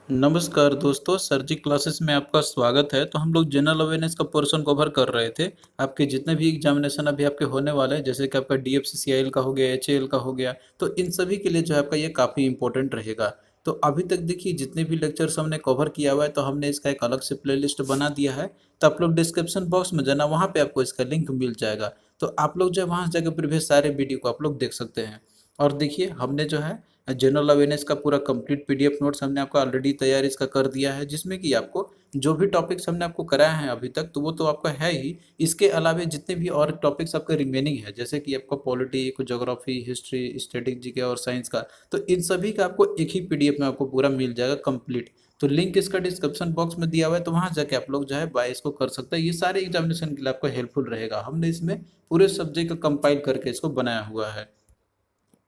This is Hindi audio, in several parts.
नमस्कार दोस्तों, सर जी क्लासेस में आपका स्वागत है। तो हम लोग जनरल अवेयरनेस का पोर्शन कवर कर रहे थे। आपके जितने भी एग्जामिनेशन अभी आपके होने वाले हैं, जैसे कि आपका डीएफसीसीआईएल का हो गया, एचएएल का हो गया, तो इन सभी के लिए जो है आपका ये काफ़ी इंपॉर्टेंट रहेगा। तो अभी तक देखिए जितने भी लेक्चर्स हमने कवर किया हुआ है, तो हमने इसका एक अलग से प्लेलिस्ट बना दिया है। तो आप लोग डिस्क्रिप्शन बॉक्स में जाना, वहाँ पे आपको इसका लिंक मिल जाएगा। तो आप लोग जो है वहाँ जाकर प्रीवियस सारे वीडियो को आप लोग देख सकते हैं। और देखिए हमने जो है जनरल अवेयरनेस का पूरा कंप्लीट पीडीएफ नोट्स हमने आपका ऑलरेडी तैयार इसका कर दिया है, जिसमें कि आपको जो भी टॉपिक्स हमने आपको कराया है अभी तक, तो वो तो आपका है ही। इसके अलावा जितने भी और टॉपिक्स आपके रिमेनिंग है, जैसे कि आपका polity, geography, history, static GK और साइंस का, तो इन सभी का आपको एक ही पीडीएफ में आपको पूरा मिल जाएगा कंप्लीट। तो लिंक इसका डिस्क्रिप्शन बॉक्स में दिया हुआ है, तो वहाँ जाके आप लोग जो है बाय इसको कर सकते हैं। ये सारे एग्जामिनेशन के लिए आपको हेल्पफुल रहेगा। हमने इसमें पूरे सब्जेक्ट को कंपाइल करके इसको बनाया हुआ है।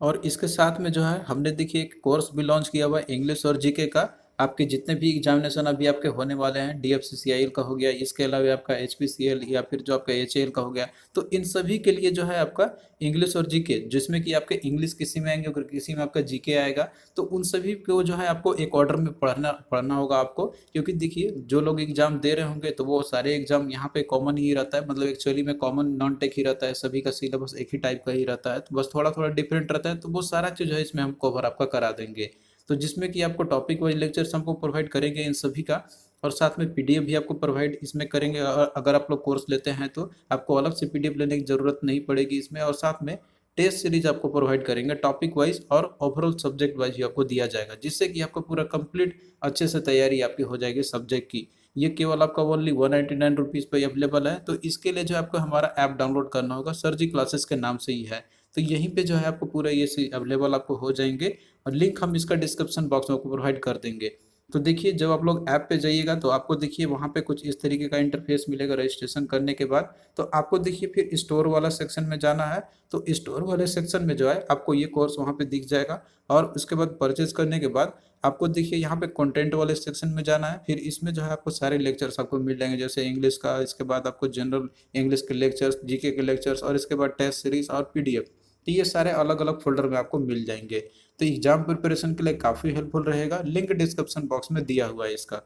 और इसके साथ में जो है हमने देखिए एक कोर्स भी लॉन्च किया हुआ है इंग्लिश और जीके का। आपके जितने भी एग्जामिनेशन अभी आपके होने वाले हैं, डीएफसीसीआईएल का हो गया, इसके अलावा आपका एचपीसीएल या फिर जो आपका एचएएल का हो गया, तो इन सभी के लिए जो है आपका इंग्लिश और जीके, जिसमें कि आपके इंग्लिश किसी में आएंगे और किसी में आपका जीके आएगा, तो उन सभी को जो है आपको एक ऑर्डर में पढ़ना पढ़ना होगा आपको। क्योंकि देखिए जो लोग एग्जाम दे रहे होंगे, तो वो सारे एग्जाम यहाँ पे कॉमन ही रहता है, मतलब एक्चुअली में कॉमन नॉन टेक ही रहता है, सभी का सिलेबस एक ही टाइप का ही रहता है, तो बस थोड़ा थोड़ा डिफरेंट रहता है। तो वो सारा चीज़ है इसमें हम कवर आपका करा देंगे। तो जिसमें कि आपको टॉपिक वाइज लेक्चर्स हमको प्रोवाइड करेंगे इन सभी का, और साथ में पीडीएफ भी आपको प्रोवाइड इसमें करेंगे। अगर आप लोग कोर्स लेते हैं तो आपको अलग से पीडीएफ लेने की ज़रूरत नहीं पड़ेगी इसमें। और साथ में टेस्ट सीरीज आपको प्रोवाइड करेंगे टॉपिक वाइज, और ओवरऑल सब्जेक्ट वाइज भी आपको दिया जाएगा, जिससे कि आपको पूरा कंप्लीट अच्छे से तैयारी आपकी हो जाएगी सब्जेक्ट की। ये केवल आपका ओनली 199 रुपीज़ पर अवेलेबल है। तो इसके लिए जो है आपको हमारा ऐप डाउनलोड करना होगा, सर जी क्लासेस के नाम से ही है। तो यहीं पे जो है आपको पूरा ये अवेलेबल आपको हो जाएंगे, और लिंक हम इसका डिस्क्रिप्शन बॉक्स में आपको प्रोवाइड कर देंगे। तो देखिए जब आप लोग ऐप पे जाइएगा, तो आपको देखिए वहाँ पे कुछ इस तरीके का इंटरफेस मिलेगा रजिस्ट्रेशन करने के बाद। तो आपको देखिए फिर स्टोर वाला सेक्शन में जाना है। तो स्टोर वाले सेक्शन में जो है आपको ये कोर्स वहाँ पे दिख जाएगा। और उसके बाद परचेज करने के बाद आपको देखिए यहाँ पे कंटेंट वाले सेक्शन में जाना है। फिर इसमें जो है आपको सारे लेक्चर्स आपको मिल जाएंगे, जैसे इंग्लिश का, इसके बाद आपको जनरल इंग्लिश के लेक्चर्स, जीके के लेक्चर्स, और इसके बाद टेस्ट सीरीज और पीडीएफ। तो ये सारे अलग अलग फोल्डर में आपको मिल जाएंगे। तो एग्जाम प्रिपरेशन के लिए काफ़ी हेल्पफुल रहेगा। लिंक डिस्क्रिप्शन बॉक्स में दिया हुआ है इसका।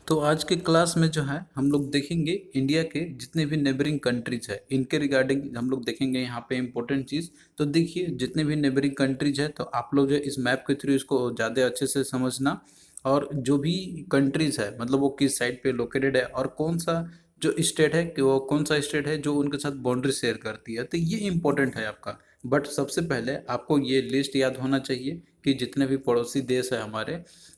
तो आज के क्लास में जो है हम लोग देखेंगे इंडिया के जितने भी नेबरिंग कंट्रीज है, इनके रिगार्डिंग हम लोग देखेंगे यहाँ पे इम्पोर्टेंट चीज़। तो देखिए जितने भी नेबरिंग कंट्रीज है, तो आप लोग जो है इस मैप के थ्रू इसको ज़्यादा अच्छे से समझना। और जो भी कंट्रीज है, मतलब वो किस साइड पे लोकेटेड है, और कौन सा जो स्टेट है कि वो कौन सा स्टेट है जो उनके साथ बाउंड्री शेयर करती है, तो ये इंपॉर्टेंट है आपका। बट सबसे पहले आपको ये लिस्ट याद होना चाहिए कि जितने भी पड़ोसी देश है हमारे,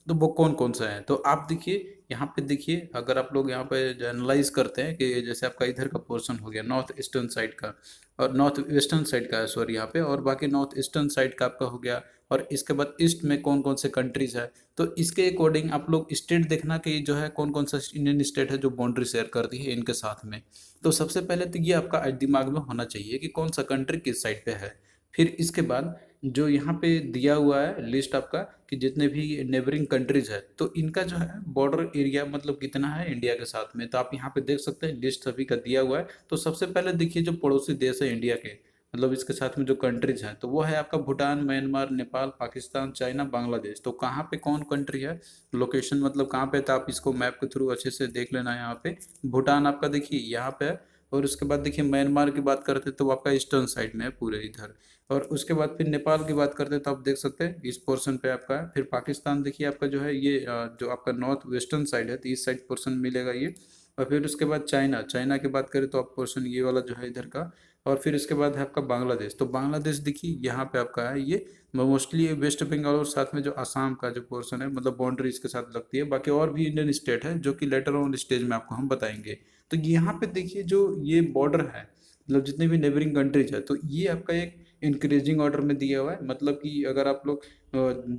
तो वो कौन कौन सा है। तो आप देखिए यहाँ पे, देखिए अगर आप लोग यहाँ पे एनालाइज करते हैं कि जैसे आपका इधर का पोर्शन हो गया नॉर्थ ईस्टर्न साइड का, और नॉर्थ वेस्टर्न साइड का है सॉरी यहाँ पे, और बाकी नॉर्थ ईस्टर्न साइड का आपका हो गया। और इसके बाद ईस्ट में कौन कौन से कंट्रीज है, तो इसके अकॉर्डिंग आप लोग स्टेट देखना कि जो है कौन कौन सा इंडियन स्टेट है जो बाउंड्री शेयर करती है इनके साथ में। तो सबसे पहले तो ये आपका दिमाग में होना चाहिए कि कौन सा कंट्री किस साइड पे है। फिर इसके बाद जो यहाँ पे दिया हुआ है लिस्ट आपका, कि जितने भी नेबरिंग कंट्रीज है, तो इनका जो है बॉर्डर एरिया मतलब कितना है इंडिया के साथ में, तो आप यहाँ पे देख सकते हैं लिस्ट सभी का दिया हुआ है। तो सबसे पहले देखिए जो पड़ोसी देश है इंडिया के, मतलब इसके साथ में जो कंट्रीज हैं, तो वो है आपका भूटान, म्यांमार, नेपाल, पाकिस्तान, चाइना, बांग्लादेश। तो कहाँ पे कौन कंट्री है, लोकेशन मतलब कहाँ पे, तो आप इसको मैप के थ्रू अच्छे से देख लेना। यहाँ पे भूटान आपका देखिए यहाँ पे है। और उसके बाद देखिए म्यांमार की बात करते हैं तो वो आपका ईस्टर्न साइड में है पूरे इधर। और उसके बाद फिर नेपाल की बात करते हैं तो आप देख सकते हैं इस पोर्शन पे आपका है। फिर पाकिस्तान देखिए आपका जो है ये जो आपका नॉर्थ वेस्टर्न साइड है, तो इस साइड पोर्शन मिलेगा ये। और फिर उसके बाद चाइना, चाइना की बात करें तो आप पोर्शन ये वाला जो है इधर का। और फिर इसके बाद है आपका बांग्लादेश। तो बांग्लादेश देखिए यहाँ पे आपका है ये, मोस्टली वेस्ट बंगाल और साथ में जो असम का जो पोर्शन है, मतलब बाउंड्री इसके साथ लगती है। बाकी और भी इंडियन स्टेट है जो कि लेटर ऑन स्टेज में आपको हम बताएंगे। तो यहाँ पे देखिए जो ये बॉर्डर है, मतलब जितने भी नेबरिंग कंट्रीज है, तो ये आपका एक इंक्रीजिंग ऑर्डर में दिया हुआ है। मतलब कि अगर आप लोग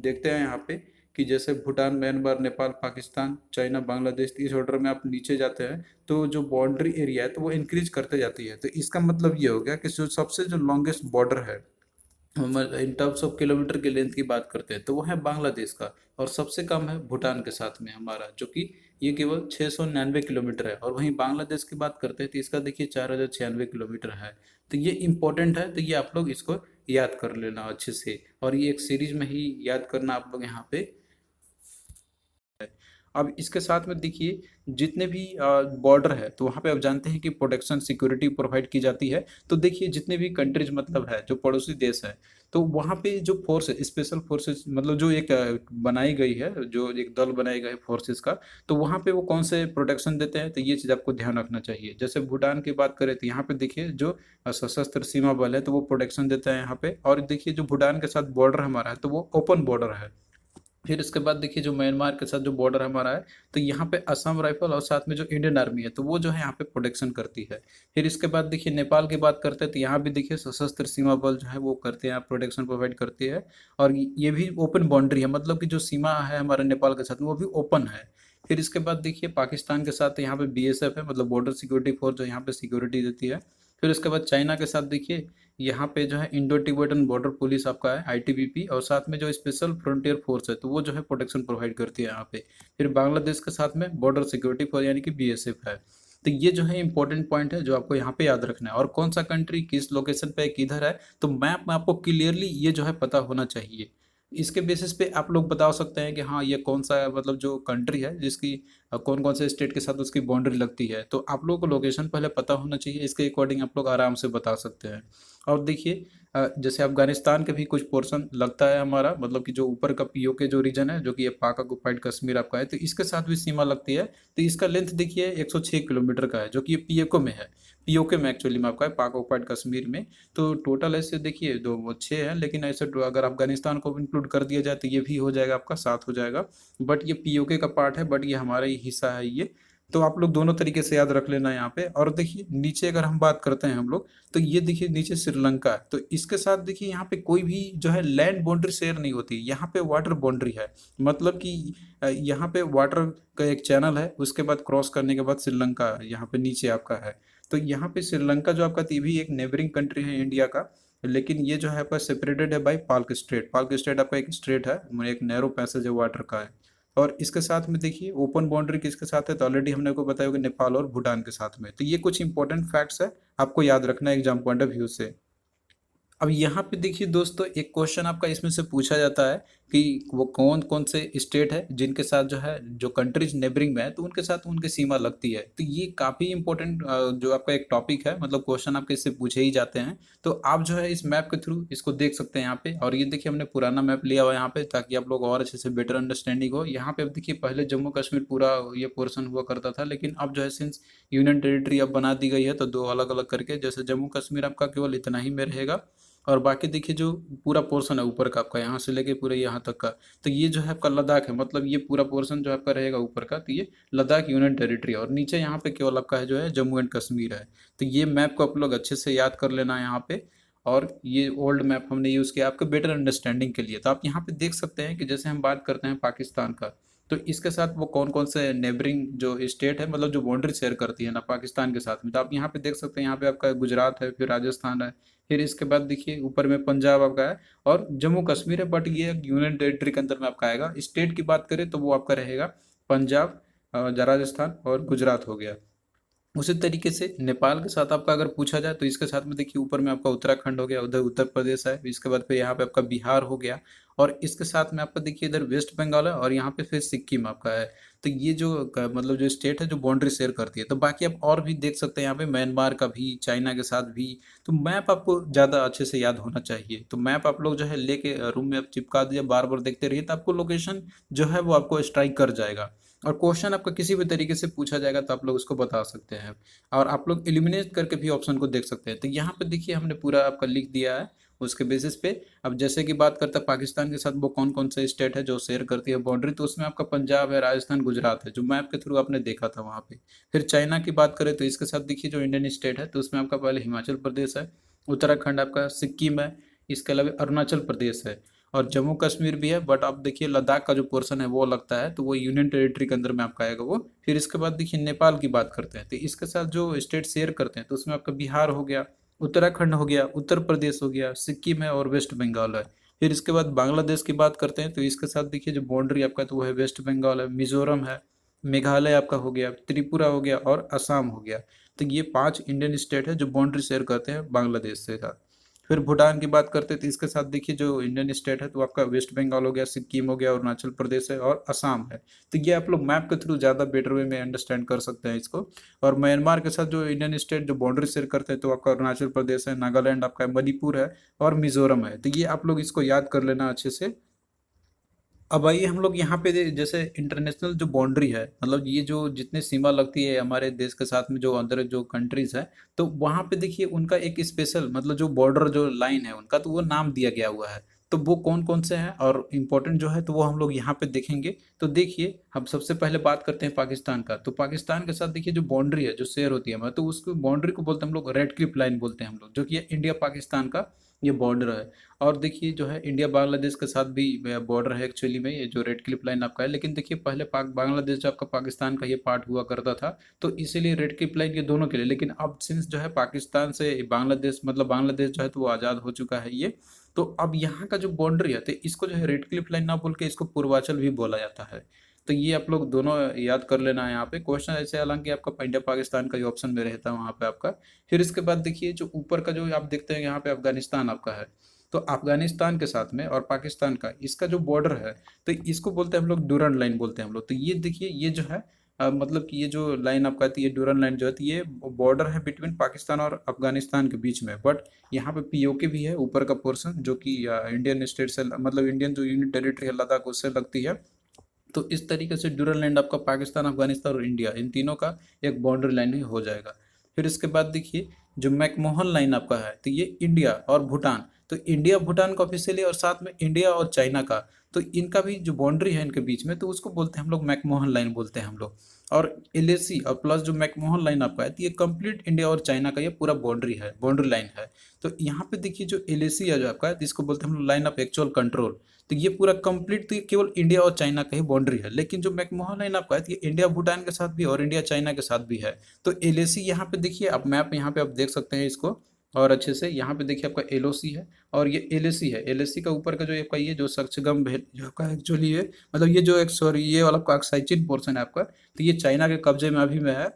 देखते हैं यहाँ पे कि जैसे भूटान, म्यांमार, नेपाल, पाकिस्तान, चाइना, बांग्लादेश, इस ऑर्डर में आप नीचे जाते हैं, तो जो बाउंड्री एरिया है तो वो इंक्रीज करते जाती है। तो इसका मतलब ये हो गया कि जो सबसे जो लॉन्गेस्ट बॉर्डर है, हम इन टर्म्स ऑफ किलोमीटर की लेंथ की बात करते हैं, तो वो है बांग्लादेश का। और सबसे कम है भूटान के साथ में हमारा, जो कि ये केवल 699 किलोमीटर है। और वहीं बांग्लादेश की बात करते हैं तो इसका देखिए 4096 किलोमीटर है। तो ये इंपॉर्टेंट है, तो ये आप लोग इसको याद कर लेना अच्छे से। और ये एक सीरीज में ही याद करना आप लोग यहाँ पे। अब इसके साथ में देखिए जितने भी बॉर्डर है तो वहाँ पे आप जानते हैं कि प्रोटेक्शन सिक्योरिटी प्रोवाइड की जाती है। तो देखिए जितने भी कंट्रीज मतलब है जो पड़ोसी देश है, तो वहाँ पे जो फोर्स है स्पेशल फोर्सेस मतलब जो एक बनाई गई है, जो एक दल बनाए गए फोर्सेस का, तो वहाँ पे वो कौन से प्रोटेक्शन देते हैं, तो ये चीज़ आपको ध्यान रखना चाहिए। जैसे भूटान की बात करें तो यहाँ पे देखिए जो सशस्त्र सीमा बल है तो वो प्रोटेक्शन देता है यहाँ पे। और देखिए जो भूटान के साथ बॉर्डर हमारा है तो वो ओपन बॉर्डर है। फिर इसके बाद देखिए जो म्यांमार के साथ जो बॉर्डर हमारा है, तो यहाँ पे असम राइफल और साथ में जो इंडियन आर्मी है तो वो जो है यहाँ पे प्रोटेक्शन करती है। फिर इसके बाद देखिए नेपाल की बात करते हैं तो यहाँ भी देखिए सशस्त्र सीमा बल जो है वो करते हैं, प्रोटेक्शन प्रोवाइड करती है। और ये भी ओपन बाउंड्री है, मतलब कि जो सीमा है हमारे नेपाल के साथ वो भी ओपन है। फिर इसके बाद देखिए पाकिस्तान के साथ यहाँ पे बीएसएफ है, मतलब बॉर्डर सिक्योरिटी फोर्स जो यहाँ पे सिक्योरिटी देती है। फिर उसके बाद चाइना के साथ देखिए यहाँ पे जो है इंडो टिबेटन बॉर्डर पुलिस आपका है आईटीबीपी, और साथ में जो स्पेशल फ्रंटियर फोर्स है तो वो जो है प्रोटेक्शन प्रोवाइड करती है यहाँ पे। फिर बांग्लादेश के साथ में बॉर्डर सिक्योरिटी फोर्स यानी कि बीएसएफ है। तो ये जो है इंपॉर्टेंट पॉइंट है जो आपको यहाँ पे याद रखना है, और कौन सा कंट्री किस लोकेशन पे किधर है तो मैप में आपको क्लियरली ये जो है पता होना चाहिए। इसके बेसिस पे आप लोग बता सकते हैं कि हाँ ये कौन सा मतलब जो कंट्री है जिसकी कौन कौन से स्टेट के साथ उसकी बाउंड्री लगती है, तो आप लोगों को लोकेशन पहले पता होना चाहिए। इसके अकॉर्डिंग आप लोग आराम से बता सकते हैं। और देखिए जैसे अफगानिस्तान के भी कुछ पोर्शन लगता है हमारा, मतलब कि जो ऊपर का पीओके जो रीजन है जो कि ये पाक ऑक्युपाइड कश्मीर आपका है, तो इसके साथ भी सीमा लगती है। तो इसका लेंथ देखिए 106 किलोमीटर का है जो कि ये पीओके में है। पीओके में एक्चुअली में आपका है पाक ऑक्युपाइड कश्मीर में। तो टोटल ऐसे देखिए दो वो 6 है, लेकिन ऐसे अगर अफगानिस्तान को इंक्लूड कर दिया जाए तो ये भी हो जाएगा आपका 7 हो जाएगा। बट ये पीओके का पार्ट है, बट ये हमारा ही हिस्सा है ये। तो आप लोग दोनों तरीके से याद रख लेना यहाँ पे। और देखिए नीचे अगर हम बात करते हैं हम लोग, तो ये देखिए नीचे श्रीलंका है, तो इसके साथ देखिए यहाँ पे कोई भी जो है लैंड बाउंड्री शेयर नहीं होती, यहाँ पे वाटर बाउंड्री है। मतलब कि यहाँ पे वाटर का एक चैनल है, उसके बाद क्रॉस करने के बाद श्रीलंका यहाँ पे नीचे आपका है। तो यहाँ पे श्रीलंका जो आपका ये भी एक नेबरिंग कंट्री है इंडिया का, लेकिन ये जो है आपका सेपरेटेड है by Palk straight. Palk straight आपका एक स्ट्रेट है, एक नैरो पैसेज है वाटर का है। और इसके साथ में देखिए ओपन बाउंड्री किसके साथ है, तो ऑलरेडी हमने को बताया कि नेपाल और भूटान के साथ में। तो ये कुछ इंपॉर्टेंट फैक्ट्स है, आपको याद रखना है एग्जाम पॉइंट ऑफ व्यू से। अब यहाँ पे देखिए दोस्तों एक क्वेश्चन आपका इसमें से पूछा जाता है कि वो कौन कौन से स्टेट है जिनके साथ जो है जो कंट्रीज नेबरिंग में है तो उनके साथ उनकी सीमा लगती है। तो ये काफ़ी इंपॉर्टेंट जो आपका एक टॉपिक है, मतलब क्वेश्चन आपके इससे पूछे ही जाते हैं। तो आप जो है इस मैप के थ्रू इसको देख सकते हैं यहाँ पे। और ये देखिए हमने पुराना मैप लिया हुआ है यहाँ पे ताकि आप लोग और अच्छे से बेटर अंडरस्टैंडिंग हो। यहाँ पे अब देखिए पहले जम्मू कश्मीर पूरा ये पोर्शन हुआ करता था, लेकिन अब जो है सिंस यूनियन टेरिटरी अब बना दी गई है तो दो अलग अलग करके, जैसे जम्मू कश्मीर आपका केवल इतना ही में रहेगा। और बाकी देखिए जो पूरा पोर्शन है ऊपर का आपका यहाँ से लेके पूरे यहाँ तक का, तो ये जो है आपका लद्दाख है, मतलब ये पूरा पोर्शन जो आपका रहेगा ऊपर का, तो ये लद्दाख यूनियन टेरिटरी। और नीचे यहाँ पे केवल आपका है जो है जम्मू एंड कश्मीर है। तो ये मैप को आप लोग अच्छे से याद कर लेना है यहाँ पे। और ये ओल्ड मैप हमने यूज़ किया आपके बेटर अंडरस्टैंडिंग के लिए। तो आप यहाँ पे देख सकते हैं कि जैसे हम बात करते हैं पाकिस्तान का, तो इसके साथ वो कौन कौन से नेबरिंग जो स्टेट है, मतलब जो बाउंड्री शेयर करती है ना पाकिस्तान के साथ में, तो आप यहाँ पे देख सकते हैं। यहाँ पे आपका गुजरात है, फिर राजस्थान है, फिर इसके बाद देखिए ऊपर में पंजाब आपका है, और जम्मू कश्मीर है, बट ये यूनियन टेरिटरी के अंदर में आपका आएगा। स्टेट की बात करें तो वो आपका रहेगा पंजाब, राजस्थान और गुजरात हो गया। उसी तरीके से नेपाल के साथ आपका अगर पूछा जाए तो इसके साथ में देखिए ऊपर में आपका उत्तराखंड हो गया, उधर उत्तर प्रदेश है, इसके बाद फिर यहाँ पे आपका बिहार हो गया। और इसके साथ में आपका देखिए इधर वेस्ट बंगाल है, और यहाँ पे फिर सिक्किम आपका है। तो ये जो मतलब जो स्टेट है जो बाउंड्री शेयर करती है। तो बाकी आप और भी देख सकते हैं यहाँ पे म्यांमार का भी, चाइना के साथ भी। तो मैप आपको ज़्यादा अच्छे से याद होना चाहिए। तो मैप आप लोग जो है लेके रूम में चिपका दिया, बार बार देखते रहिए, तो आपको लोकेशन जो है वो आपको स्ट्राइक कर जाएगा। और क्वेश्चन आपका किसी भी तरीके से पूछा जाएगा तो आप लोग उसको बता सकते हैं। और आप लोग एलिमिनेट करके भी ऑप्शन को देख सकते हैं। तो यहाँ पे देखिए हमने पूरा आपका लिख दिया है उसके बेसिस पे। अब जैसे कि बात करता है पाकिस्तान के साथ वो कौन कौन से स्टेट है जो शेयर करती है बाउंड्री, तो उसमें आपका पंजाब है, राजस्थान, गुजरात है, जो मैप के थ्रू आपने देखा था वहाँ पे। फिर चाइना की बात करें तो इसके साथ देखिए जो इंडियन स्टेट है तो उसमें आपका पहले हिमाचल प्रदेश है, उत्तराखंड आपका, सिक्किम है, इसके अलावा अरुणाचल प्रदेश है, और जम्मू कश्मीर भी है। बट आप देखिए लद्दाख का जो पोर्शन है वो लगता है, तो वो यूनियन टेरिटरी के अंदर में आपका आएगा वो। फिर इसके बाद देखिए नेपाल की बात करते हैं तो इसके साथ जो स्टेट शेयर करते हैं तो उसमें आपका बिहार हो गया, उत्तराखंड हो गया, उत्तर प्रदेश हो गया, सिक्किम है और वेस्ट बंगाल है। फिर इसके बाद बांग्लादेश की बात करते हैं तो इसके साथ देखिए जो बाउंड्री आपका तो वो है वेस्ट बंगाल है, मिजोरम है, मेघालय आपका हो गया, त्रिपुरा हो गया और असम हो गया। तो ये 5 इंडियन स्टेट है जो बाउंड्री शेयर करते हैं बांग्लादेश से साथ। फिर भूटान की बात करते हैं तो इसके साथ देखिए जो इंडियन स्टेट है तो आपका वेस्ट बंगाल हो गया, सिक्किम हो गया, अरुणाचल प्रदेश है और असम है। तो ये आप लोग मैप के थ्रू ज़्यादा बेटर वे में अंडरस्टैंड कर सकते हैं इसको। और म्यांमार के साथ जो इंडियन स्टेट जो बाउंड्री शेयर करते हैं तो आपका अरुणाचल प्रदेश है, नागालैंड आपका है, मणिपुर है और मिजोरम है। तो ये आप लोग इसको याद कर लेना अच्छे से। अब आइए हम लोग यहाँ पे जैसे इंटरनेशनल जो बाउंड्री है, मतलब ये जो जितने सीमा लगती है हमारे देश के साथ में जो अंदर जो कंट्रीज है, तो वहाँ पे देखिए उनका एक स्पेशल मतलब जो बॉर्डर जो लाइन है उनका, तो वो नाम दिया गया हुआ है। तो वो कौन कौन से हैं और इम्पोर्टेंट जो है तो वो हम लोग यहाँ पे देखेंगे। तो देखिए हम सबसे पहले बात करते हैं पाकिस्तान का। तो पाकिस्तान के साथ देखिए जो बाउंड्री है जो शेयर होती है हमारे, तो उसको बाउंड्री को बोलते हैं हम लोग रेड क्लिफ लाइन बोलते हैं हम लोग, जो कि इंडिया पाकिस्तान का ये बॉर्डर है। और देखिए जो है इंडिया बांग्लादेश के साथ भी बॉर्डर है एक्चुअली में, ये जो रेड क्लिफ लाइन आपका है। लेकिन देखिए पहले पाक बांग्लादेश जो आपका पाकिस्तान का ये पार्ट हुआ करता था, तो इसीलिए रेड क्लिफ लाइन ये दोनों के लिए। लेकिन अब सिंस जो है पाकिस्तान से बांग्लादेश मतलब बांग्लादेश जो है तो वो आज़ाद हो चुका है ये, तो अब यहाँ का जो बाउंड्री है तो इसको जो है रेड क्लिफ लाइन ना बोल के इसको पूर्वांचल भी बोला जाता है। तो ये आप लोग दोनों याद कर लेना है यहाँ पे क्वेश्चन ऐसे, हालांकि आपका इंडिया पाकिस्तान का ही ऑप्शन में रहता है वहाँ पे आपका। फिर इसके बाद देखिए जो ऊपर का जो आप देखते हैं यहाँ पे अफगानिस्तान आपका है। तो अफगानिस्तान के साथ में और पाकिस्तान का इसका जो बॉर्डर है तो इसको बोलते हैं हम लोग डूरन लाइन बोलते हैं हम लोग। तो ये देखिए ये जो है मतलब कि ये जो लाइन आपका आती है डूरन लाइन जो है, तो ये बॉर्डर है बिटवीन पाकिस्तान और अफगानिस्तान के बीच में। बट यहाँ पे पीओके भी है ऊपर का पोर्शन, जो कि इंडियन स्टेट से मतलब इंडियन जो यूनियन टेरिटरी है लद्दाख उससे लगती है। तो इस तरीके से ड्यूरल लैंड आपका पाकिस्तान, अफगानिस्तान और इंडिया इन तीनों का एक बाउंड्री लाइन ही हो जाएगा। फिर इसके बाद देखिए जो मैकमोहन लाइन आपका है तो ये इंडिया और भूटान, तो इंडिया भूटान का ऑफिशियली और साथ में इंडिया और चाइना का, तो इनका भी जो बाउंड्री है इनके बीच में, तो उसको बोलते हैं हम लोग मैकमोहन लाइन बोलते हैं हम लोग। और एलएसी और प्लस जो मैकमोहन लाइन आपका है तो ये कंप्लीट इंडिया और चाइना का ये पूरा बाउंड्री है, बाउंड्री लाइन है। तो यहाँ पे देखिए जो एलएसी है जो आपका है तो इसको बोलते हैं हम लोग लाइन ऑफ एक्चुअल कंट्रोल। तो ये पूरा कंप्लीट तो ये केवल इंडिया और चाइना का ही बाउंड्री है। लेकिन जो मैकमोहन लाइन आपका है तो ये इंडिया भूटान के साथ भी और इंडिया चाइना के साथ भी है। तो एलएसी यहाँ पे देखिए आप मैप यहाँ पे आप देख सकते हैं इसको और अच्छे से। यहाँ पे देखिए आपका एलओसी है और ये एलएसी है। एलएसी का ऊपर का जो आपका ये जो सक्चगम जो आपका एक्चुअली है मतलब ये जो एक सॉरी ये वाला आपका साइचिन पोर्शन है आपका, तो ये चाइना के कब्जे में अभी में है।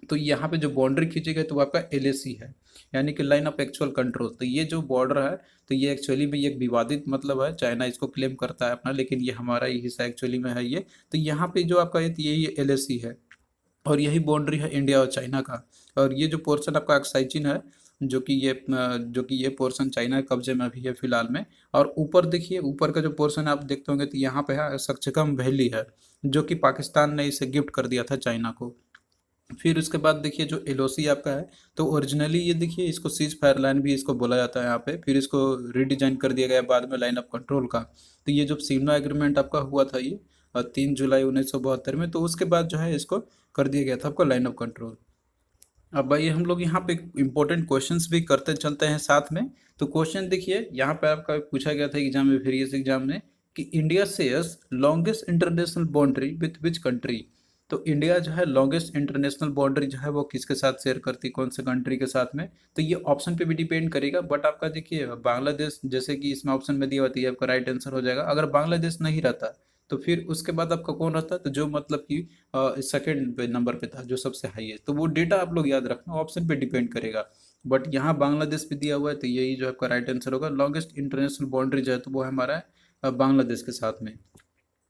तो यहाँ पे जो बाउंड्री खींची गई तो वो आपका एलएसी है, यानी कि लाइन ऑफ एक्चुअल कंट्रोल। तो ये जो बॉर्डर है तो ये एक्चुअली में ये एक विवादित मतलब है, चाइना इसको क्लेम करता है अपना, लेकिन ये हमारा ही हिस्सा एक्चुअली में है ये। तो यहाँ पे जो आपका यही एलएसी है और यही बाउंड्री है इंडिया और चाइना का। और ये जो पोर्शन आपका अक्साइचिन है जो कि ये पोर्शन चाइना के कब्जे में अभी है फिलहाल में। और ऊपर देखिए ऊपर का जो पोर्शन आप देखते होंगे तो यहाँ पे है सक्चकम वैली है, जो कि पाकिस्तान ने इसे गिफ्ट कर दिया था चाइना को। फिर उसके बाद देखिए जो एलओसी आपका है तो ओरिजिनली ये देखिए इसको सीज फायर लाइन भी इसको बोला जाता है यहाँ पे, फिर इसको रीडिजाइन कर दिया गया बाद में लाइन ऑफ कंट्रोल का। तो ये जो सिमला एग्रीमेंट आपका हुआ था ये 3 जुलाई 1972 में, तो उसके बाद जो है इसको कर दिया गया था आपका लाइन ऑफ कंट्रोल। अब भाई हम लोग यहाँ पे इंपॉर्टेंट क्वेश्चंस भी करते चलते हैं साथ में। तो क्वेश्चन देखिए यहाँ पे आपका पूछा गया था एग्जाम में, प्रीवियस एग्जाम में, कि India shares longest international boundary with which country. तो इंडिया जो है लॉन्गेस्ट इंटरनेशनल बाउंड्री जो है वो किसके साथ शेयर करती है, कौन से कंट्री के साथ में। तो ये ऑप्शन पे भी डिपेंड करेगा, बट आपका देखिए बांग्लादेश जैसे कि इसमें ऑप्शन में दिया होती है आपका राइट आंसर हो जाएगा। अगर बांग्लादेश नहीं रहता तो फिर उसके बाद आपका कौन रहता, तो जो मतलब कि सेकेंड पे नंबर पे था जो सबसे हाई है, तो वो डेटा आप लोग याद रखना, ऑप्शन पे डिपेंड करेगा। बट यहाँ बांग्लादेश भी दिया हुआ है तो यही जो आपका राइट आंसर होगा। लॉन्गेस्ट इंटरनेशनल बाउंड्री जो है तो वो है हमारा बांग्लादेश के साथ में।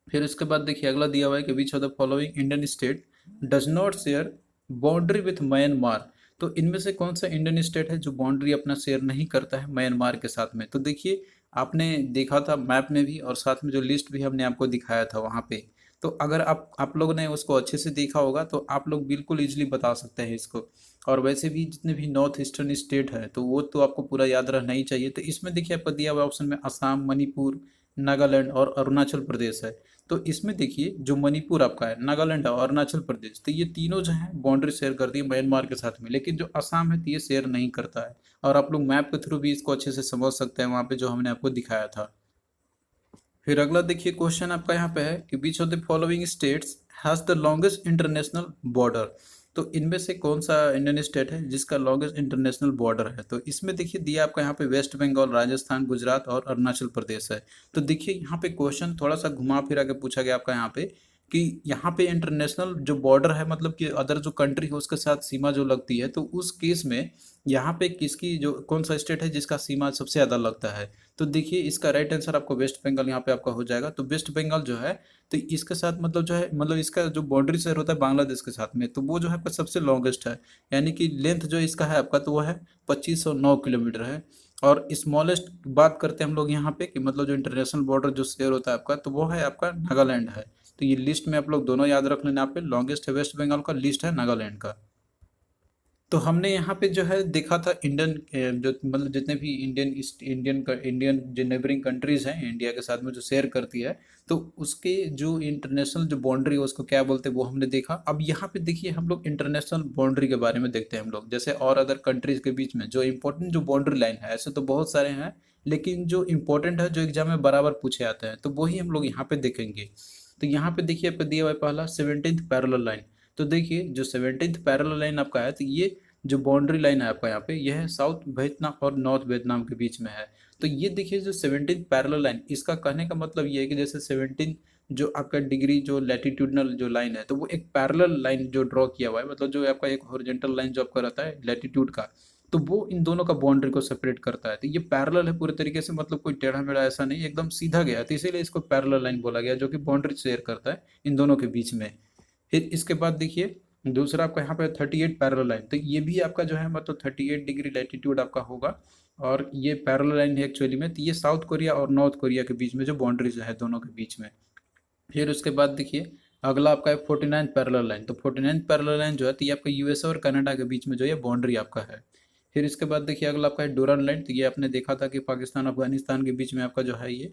फिर उसके बाद देखिए अगला दिया हुआ है कि which of the following Indian state does not share boundary with Myanmar. तो इनमें से कौन सा इंडियन स्टेट है जो बाउंड्री अपना शेयर नहीं करता है म्यांमार के साथ में। तो देखिए आपने देखा था मैप में भी और साथ में जो लिस्ट भी हमने आपको दिखाया था वहाँ पे। तो अगर आप लोगों ने उसको अच्छे से देखा होगा तो आप लोग बिल्कुल इजीली बता सकते हैं इसको। और वैसे भी जितने भी नॉर्थ ईस्टर्न स्टेट है तो वो तो आपको पूरा याद रहना ही चाहिए। तो इसमें देखिए आपको दिया हुआ ऑप्शन में असम, मणिपुर, नागालैंड और अरुणाचल प्रदेश है। तो इसमें देखिए जो मणिपुर आपका है, नागालैंड और अरुणाचल प्रदेश, तो ये तीनों जो है बाउंड्री शेयर करती है म्यांमार के साथ में। लेकिन जो असम है तो ये शेयर नहीं करता है। और आप लोग मैप के थ्रू भी इसको अच्छे से समझ सकते हैं वहाँ पे जो हमने आपको दिखाया था। फिर अगला देखिए क्वेश्चन आपका यहाँ पे है कि which of the following states has the longest international border. तो इनमें से कौन सा इंडियन स्टेट है जिसका लॉन्गेस्ट इंटरनेशनल बॉर्डर है। तो इसमें देखिए दिया आपका यहाँ पे वेस्ट बंगाल, राजस्थान, गुजरात और अरुणाचल प्रदेश है। तो देखिए यहाँ पे क्वेश्चन थोड़ा सा घुमा फिरा के पूछा गया आपका यहाँ पे कि यहाँ पे इंटरनेशनल जो बॉर्डर है, मतलब कि अदर जो कंट्री है उसके साथ सीमा जो लगती है, तो उस केस में यहाँ पे किसकी जो कौन सा स्टेट है जिसका सीमा सबसे ज़्यादा लगता है। तो देखिए इसका राइट आंसर आपको वेस्ट बंगाल यहाँ पे आपका हो जाएगा। तो वेस्ट बंगाल जो है, तो इसके साथ मतलब जो है, मतलब इसका जो बाउंड्री शेयर होता है बांग्लादेश के साथ में, तो वो जो है आपका सबसे लॉन्गेस्ट है। यानी कि लेंथ जो इसका है आपका, तो वो है 2509 किलोमीटर है। और स्मॉलेस्ट बात करते हैं हम लोग यहाँ पे कि मतलब जो इंटरनेशनल बॉर्डर जो शेयर होता है आपका, तो वो है आपका नागालैंड है। तो ये लिस्ट में आप लोग दोनों याद रख लेना, यहाँ पे लॉन्गेस्ट है वेस्ट बंगाल का, लिस्ट है नागालैंड का। तो हमने यहाँ पे जो है देखा था इंडियन जो मतलब जितने भी इंडियन जो नेबरिंग कंट्रीज हैं इंडिया के साथ में जो शेयर करती है, तो उसके जो इंटरनेशनल जो बाउंड्री है उसको क्या बोलते हैं वो हमने देखा। अब यहाँ पे देखिए हम लोग इंटरनेशनल बाउंड्री के बारे में देखते हैं हम लोग, जैसे और अदर कंट्रीज के बीच में जो इंपॉर्टेंट जो बाउंड्री लाइन है, ऐसे तो बहुत सारे हैं, लेकिन जो इंपॉर्टेंट है जो एग्जाम में बराबर पूछे आते हैं, तो वही हम लोग यहाँ पे देखेंगे। तो यहाँ पे देखिए आपका दिया हुआ है पहला 17th पैरेलल लाइन। तो देखिए जो 17th पैरेलल लाइन आपका है, तो ये जो बाउंड्री लाइन है आपका यहाँ पे, यह है साउथ वियतनाम और नॉर्थ वियतनाम के बीच में है। तो ये देखिए जो 17th पैरेलल लाइन, इसका कहने का मतलब ये है कि जैसे 17 जो आपका डिग्री जो लैटिट्यूडनल जो लाइन है, तो वो एक पैरेलल लाइन जो ड्रॉ किया हुआ है, मतलब जो आपका एक हॉरिजॉन्टल लाइन जो आपका रहता है लैटिट्यूड का, तो वो इन दोनों का बाउंड्री को सेपरेट करता है। तो ये पैरेलल है पूरे तरीके से, मतलब कोई टेढ़ा मेढ़ा ऐसा नहीं, एकदम सीधा गया है, तो इसीलिए इसको पैरेलल लाइन बोला गया, जो कि बाउंड्री शेयर करता है इन दोनों के बीच में। फिर इसके बाद देखिए दूसरा आपका यहाँ पे 38 पैरेलल लाइन, तो ये भी आपका जो है मतलब 38 डिग्री लैटिट्यूड आपका होगा। और ये पैरेलल लाइन है एक्चुअली में, तो ये साउथ कोरिया और नॉर्थ कोरिया के बीच में जो बाउंड्रीज है दोनों के बीच में। फिर उसके बाद देखिए अगला आपका है 49 पैरेलल लाइन। तो 49 पैरेलल लाइन जो है, तो ये आपका यूएसए और कनाडा के बीच में जो है बाउंड्री आपका है। फिर इसके बाद देखिए अगला आपका है डोरन लाइन। तो ये आपने देखा था कि पाकिस्तान अफगानिस्तान के बीच में आपका जो है ये।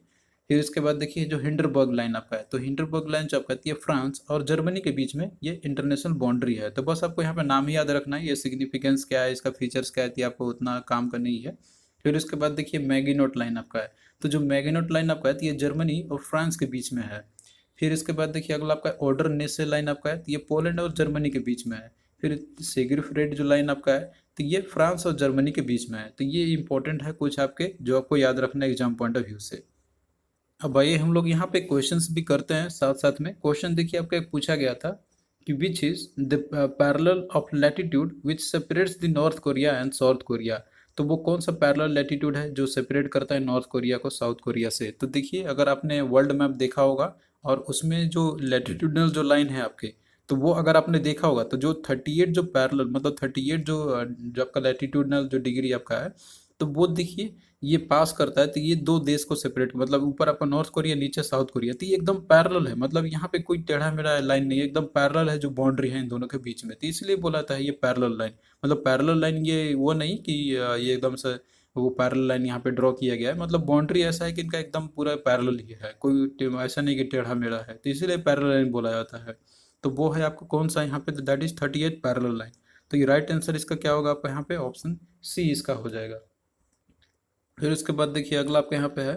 फिर इसके बाद देखिए जो हिंडरबर्ग लाइन आपका है, तो हिंडरबर्ग लाइन जो आपका है, ये फ्रांस और जर्मनी के बीच में ये इंटरनेशनल बाउंड्री है। तो बस आपको यहाँ पे नाम ही याद रखना है, ये सिग्निफिकेंस क्या है, इसका फीचर्स क्या है, तो आपको उतना काम करनी ही है। फिर उसके बाद देखिए मैगिनोट लाइन आपका है। तो जो मैगिनोट लाइन आपका है, तो ये जर्मनी और फ्रांस के बीच में है। फिर इसके बाद देखिए अगला आपका ऑर्डर नेसे लाइन आपका है, तो ये पोलैंड और जर्मनी के बीच में है। फिर सेग्रिफ्रेड जो लाइन आपका है, तो ये फ्रांस और जर्मनी के बीच में है। तो ये इंपॉर्टेंट है कुछ आपके, जो आपको याद रखना है एग्जाम पॉइंट ऑफ व्यू से। अब आइए हम लोग यहाँ पे क्वेश्चंस भी करते हैं साथ साथ में। क्वेश्चन देखिए आपका एक पूछा गया था कि which is the parallel of latitude which separates the north Korea and south Korea. तो वो कौन सा पैरेलल लैटिट्यूड है जो सेपरेट करता है नॉर्थ कोरिया को साउथ कोरिया से। तो देखिए अगर आपने वर्ल्ड मैप देखा होगा और उसमें जो लैटिट्यूडनल जो लाइन है आपके, तो वो अगर आपने देखा होगा, तो जो 38 जो पैरेलल मतलब 38 जो आपका लैटिट्यूडनल जो डिग्री आपका है, तो वो देखिए ये पास करता है, तो ये दो देश को सेपरेट, मतलब ऊपर आपका नॉर्थ कोरिया नीचे साउथ कोरिया, तो ये एकदम पैरेलल है, मतलब यहाँ पे कोई टेढ़ा मेढ़ा लाइन नहीं है, एकदम पैरेलल है जो बाउंड्री है इन दोनों के बीच में। तो इसलिए बोला था ये पैरेलल लाइन। मतलब पैरेलल लाइन ये वो नहीं कि ये एकदम से वो पैरेलल लाइन यहाँ पे ड्रॉ किया गया है, मतलब बाउंड्री ऐसा है कि इनका एकदम पूरा पैरेलल ही है, कोई ऐसा नहीं कि टेढ़ा मेढ़ा है, तो इसीलिए पैरेलल लाइन बोला जाता है। तो वो है आपको कौन सा यहाँ पे, दैट इज 38 पैरेलल लाइन। तो ये राइट आंसर इसका क्या होगा आपका यहाँ पे, ऑप्शन सी इसका हो जाएगा। फिर उसके बाद देखिए अगला आपके यहाँ पे है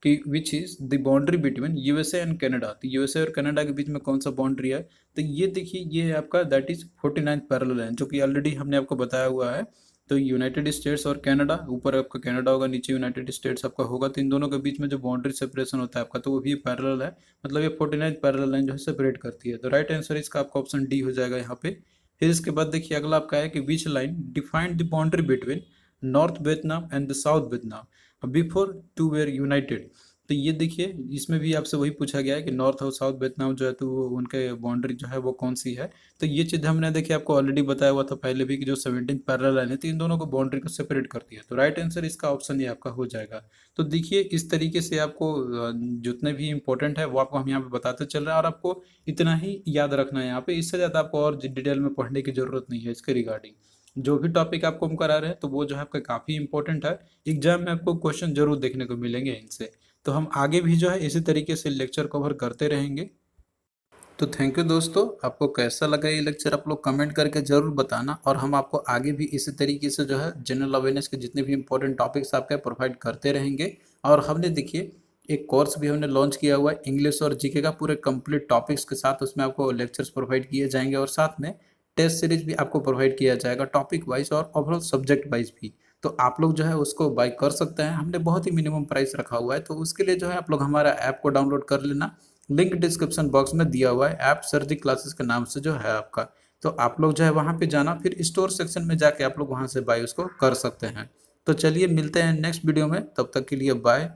कि which is the boundary between USA and Canada. तो यूएसए और कनाडा के बीच में कौन सा बाउंड्री है। तो ये देखिए ये है आपका दैट इज 49 पैरेलल लाइन, जो कि ऑलरेडी हमने आपको बताया हुआ है। तो यूनाइटेड स्टेट्स और कनाडा, ऊपर आपका कनाडा होगा नीचे यूनाइटेड स्टेट्स आपका होगा, तो इन दोनों के बीच में जो बाउंड्री सेपरेशन होता है आपका, तो वो भी पैरेलल है। मतलब ये 49 पैरेलल लाइन जो है सेपरेट करती है। तो राइट आंसर इसका आपका ऑप्शन डी हो जाएगा यहाँ पे। फिर इसके बाद देखिए अगला आपका है कि which line defined the boundary between north Vietnam and the south Vietnam before two were united. तो ये देखिए इसमें भी आपसे वही पूछा गया है कि नॉर्थ और साउथ वियतनाम जो है, तो वो उनके बाउंड्री जो है वो कौन सी है। तो ये चीज़ हमने देखिए आपको ऑलरेडी बताया हुआ था पहले भी कि जो 17 पैरेलल लाइन है, तो इन दोनों को बाउंड्री को सेपरेट करती है। तो राइट आंसर इसका ऑप्शन ये आपका हो जाएगा। तो देखिए इस तरीके से आपको जितने भी इंपॉर्टेंट है वो आपको हम यहाँ पे बताते चल रहे हैं, और आपको इतना ही याद रखना है यहाँ पे, इससे ज़्यादा आपको और डिटेल में पढ़ने की जरूरत नहीं है इसके रिगार्डिंग। जो भी टॉपिक आपको हम करा रहे हैं, तो वो जो है आपका काफ़ी इंपॉर्टेंट है, एग्जाम में आपको क्वेश्चन जरूर देखने को मिलेंगे इनसे। तो हम आगे भी जो है इसी तरीके से लेक्चर कवर करते रहेंगे। तो थैंक यू दोस्तों, आपको कैसा लगा ये लेक्चर आप लोग कमेंट करके ज़रूर बताना, और हम आपको आगे भी इसी तरीके से जो है जनरल अवेयरनेस के जितने भी इंपॉर्टेंट टॉपिक्स आपके प्रोवाइड करते रहेंगे। और हमने देखिए एक कोर्स भी हमने लॉन्च किया हुआ है इंग्लिश और जीके का पूरे कंप्लीट टॉपिक्स के साथ, उसमें आपको लेक्चर्स प्रोवाइड किए जाएंगे, और साथ में टेस्ट सीरीज भी आपको प्रोवाइड किया जाएगा टॉपिक वाइज और ओवरऑल सब्जेक्ट वाइज भी। तो आप लोग जो है उसको बाय कर सकते हैं, हमने बहुत ही मिनिमम प्राइस रखा हुआ है। तो उसके लिए जो है आप लोग हमारा ऐप को डाउनलोड कर लेना, लिंक डिस्क्रिप्शन बॉक्स में दिया हुआ है, ऐप सर जी क्लासेस के नाम से जो है आपका। तो आप लोग जो है वहाँ पे जाना, फिर स्टोर सेक्शन में जाके आप लोग वहाँ से बाय उसको कर सकते हैं। तो चलिए मिलते हैं नेक्स्ट वीडियो में, तब तक के लिए बाय।